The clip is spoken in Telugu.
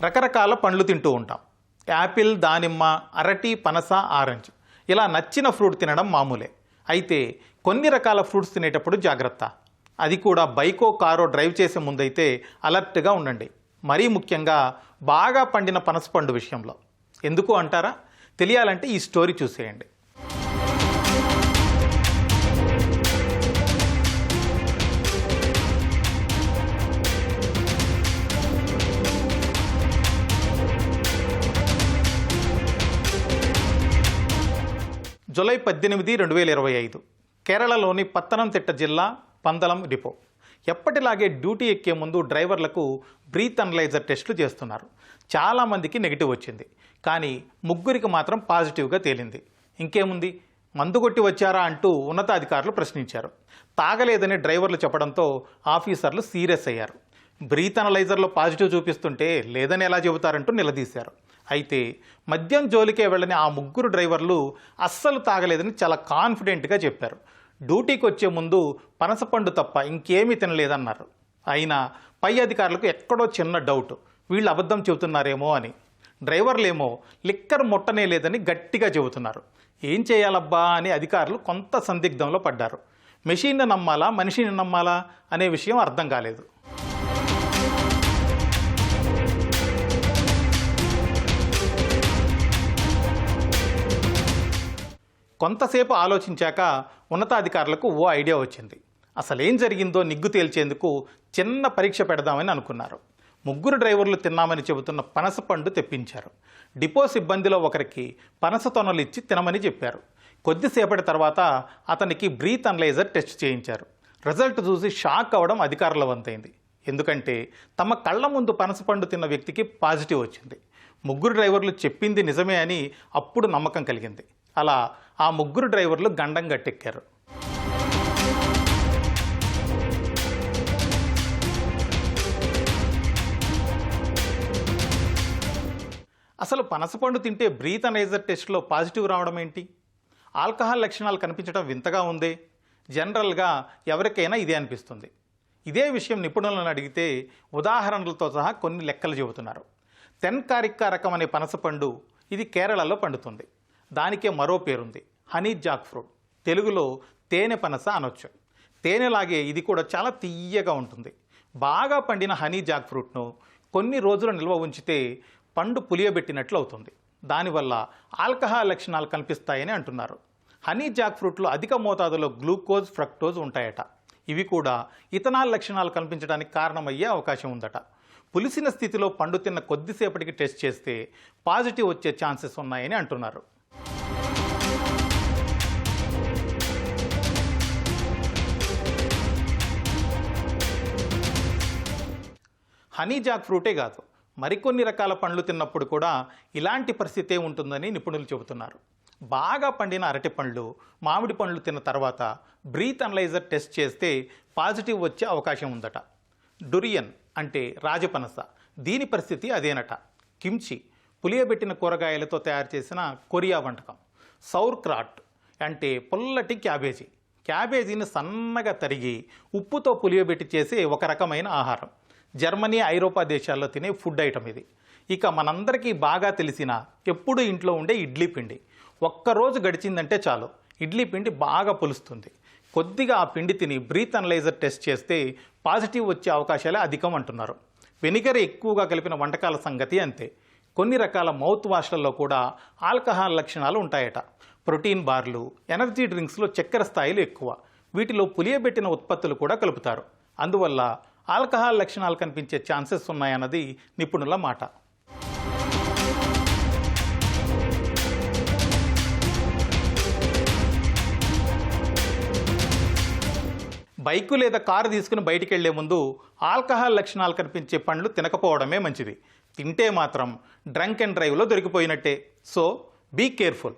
రకరకాల పండ్లు తింటూ ఉంటాం. యాపిల్, దానిమ్మ, అరటి, పనస, ఆరెంజ్ ఇలా నచ్చిన ఫ్రూట్ తినడం మామూలే. అయితే కొన్ని రకాల ఫ్రూట్స్ తినేటప్పుడు జాగ్రత్త. అది కూడా బైకో కారో డ్రైవ్ చేసే ముందైతే అలర్ట్గా ఉండండి. మరీ ముఖ్యంగా బాగా పండిన పనసపండు విషయంలో. ఎందుకు అంటారా? తెలియాలంటే ఈ స్టోరీ చూసేయండి. జూలై 18, 2025 కేరళలోని పత్తనంతిట్ట జిల్లా పందలం డిపో. ఎప్పటిలాగే డ్యూటీ ఎక్కే ముందు డ్రైవర్లకు బ్రీత్ అనలైజర్ టెస్టులు చేస్తున్నారు. చాలామందికి నెగిటివ్ వచ్చింది, కానీ ముగ్గురికి మాత్రం పాజిటివ్గా తేలింది. ఇంకేముంది, మందు కొట్టి వచ్చారా అంటూ ఉన్నతాధికారులు ప్రశ్నించారు. తాగలేదని డ్రైవర్లు చెప్పడంతో ఆఫీసర్లు సీరియస్ అయ్యారు. బ్రీత్ అనలైజర్లో పాజిటివ్ చూపిస్తుంటే లేదని ఎలా చెబుతారంటూ నిలదీశారు. అయితే మద్యం జోలికే వెళ్ళని ఆ ముగ్గురు డ్రైవర్లు అస్సలు తాగలేదని చాలా కాన్ఫిడెంట్గా చెప్పారు. డ్యూటీకి వచ్చే ముందు పనసపండు తప్ప ఇంకేమీ తినలేదన్నారు. అయినా పై అధికారులకు ఎక్కడో చిన్న డౌట్, వీళ్ళు అబద్ధం చెబుతున్నారేమో అని. డ్రైవర్లేమో లిక్కర్ ముట్టనే లేదని గట్టిగా చెబుతున్నారు. ఏం చేయాలబ్బా అని అధికారులు కొంత సందిగ్ధంలో పడ్డారు. మెషిన్ని నమ్మాలా, మనిషిని నమ్మాలా అనే విషయం అర్థం కాలేదు. కొంతసేపు ఆలోచించాక ఉన్నతాధికారులకు ఓ ఐడియా వచ్చింది. అసలేం జరిగిందో నిగ్గు తేల్చేందుకు చిన్న పరీక్ష పెడదామని అనుకున్నారు. ముగ్గురు డ్రైవర్లు తిన్నామని చెబుతున్న పనసపండు తెప్పించారు. డిపో సిబ్బందిలో ఒకరికి పనస తొనలు ఇచ్చి తినమని చెప్పారు. కొద్దిసేపటి తర్వాత అతనికి బ్రీత్ అనలైజర్ టెస్ట్ చేయించారు. రిజల్ట్ చూసి షాక్ అవ్వడం అధికారుల వంతైంది. ఎందుకంటే తమ కళ్ళ ముందు పనసపండు తిన్న వ్యక్తికి పాజిటివ్ వచ్చింది. ముగ్గురు డ్రైవర్లు చెప్పింది నిజమే అని అప్పుడు నమ్మకం కలిగింది. అలా ఆ ముగ్గురు డ్రైవర్లు గండం గట్టెక్కారు. అసలు పనసపండు తింటే బ్రీత్ అనలైజర్ టెస్ట్లో పాజిటివ్ రావడం ఏంటి? ఆల్కహాల్ లక్షణాలు కనిపించడం వింతగా ఉందే. జనరల్గా ఎవరికైనా ఇదే అనిపిస్తుంది. ఇదే విషయం నిపుణులను అడిగితే ఉదాహరణలతో సహా కొన్ని లెక్కలు చెబుతున్నారు. తెన్కారిక్కా రకం అనే పనసపండు ఇది కేరళలో పండుతుంది. దానికే మరో పేరుంది, హనీ జాక్ ఫ్రూట్. తెలుగులో తేనె పనస అనొచ్చు. తేనెలాగే ఇది కూడా చాలా తియ్యగా ఉంటుంది. బాగా పండిన హనీ జాక్ ఫ్రూట్ను కొన్ని రోజులు నిల్వ ఉంచితే పండు పులియబెట్టినట్లు అవుతుంది. దానివల్ల ఆల్కహాల్ లక్షణాలు కనిపిస్తాయని అంటున్నారు. హనీ జాక్ ఫ్రూట్లో అధిక మోతాదులో గ్లూకోజ్, ఫ్రక్టోజ్ ఉంటాయట. ఇవి కూడా ఇథనాల్ లక్షణాలు కనిపించడానికి కారణమయ్యే అవకాశం ఉందట. పులిసిన స్థితిలో పండు తిన్న కొద్దిసేపటికి టెస్ట్ చేస్తే పాజిటివ్ వచ్చే ఛాన్సెస్ ఉన్నాయని అంటున్నారు. హనీ జాక్ ఫ్రూటే కాదు, మరికొన్ని రకాల పండ్లు తిన్నప్పుడు కూడా ఇలాంటి పరిస్థితే ఉంటుందని నిపుణులు చెబుతున్నారు. బాగా పండిన అరటి పండ్లు, మామిడి పండ్లు తిన్న తర్వాత బ్రీత్ అనలైజర్ టెస్ట్ చేస్తే పాజిటివ్ వచ్చే అవకాశం ఉందట. డురియన్ అంటే రాజపనస, దీని పరిస్థితి అదేనట. కిమ్చి పులియబెట్టిన కూరగాయలతో తయారు చేసిన కొరియా వంటకం. సౌర్ క్రాట్ అంటే పుల్లటి క్యాబేజీ. క్యాబేజీని సన్నగా తరిగి ఉప్పుతో పులియబెట్టి చేసే ఒక రకమైన ఆహారం. జర్మనీ, ఐరోపా దేశాల్లో తినే ఫుడ్ ఐటమ్ ఇది. ఇక మనందరికీ బాగా తెలిసిన ఎప్పుడు ఇంట్లో ఉండే ఇడ్లీ పిండి. ఒక్కరోజు గడిచిందంటే చాలు ఇడ్లీ పిండి బాగా పులుస్తుంది. కొద్దిగా ఆ పిండి తిని బ్రీత్ అనలైజర్ టెస్ట్ చేస్తే పాజిటివ్ వచ్చే అవకాశాలే అధికం అంటున్నారు. వెనిగర్ ఎక్కువగా కలిపిన వంటకాల సంగతి అంతే. కొన్ని రకాల మౌత్ వాష్లలో కూడా ఆల్కహాల్ లక్షణాలు ఉంటాయట. ప్రోటీన్ బార్లు, ఎనర్జీ డ్రింక్స్లో చక్కెర స్థాయిలు ఎక్కువ. వీటిలో పులియబెట్టిన ఉత్పత్తులు కూడా కలుపుతారు. అందువల్ల ఆల్కహాల్ లక్షణాలు కనిపించే ఛాన్సెస్ ఉన్నాయన్నది నిపుణుల మాట. బైకు లేదా కారు తీసుకుని బయటికి వెళ్లే ముందు ఆల్కహాల్ లక్షణాలు కనిపించే పండ్లు తినకపోవడమే మంచిది. తింటే మాత్రం డ్రంక్ అండ్ డ్రైవ్లో దొరికిపోయినట్టే. So be careful.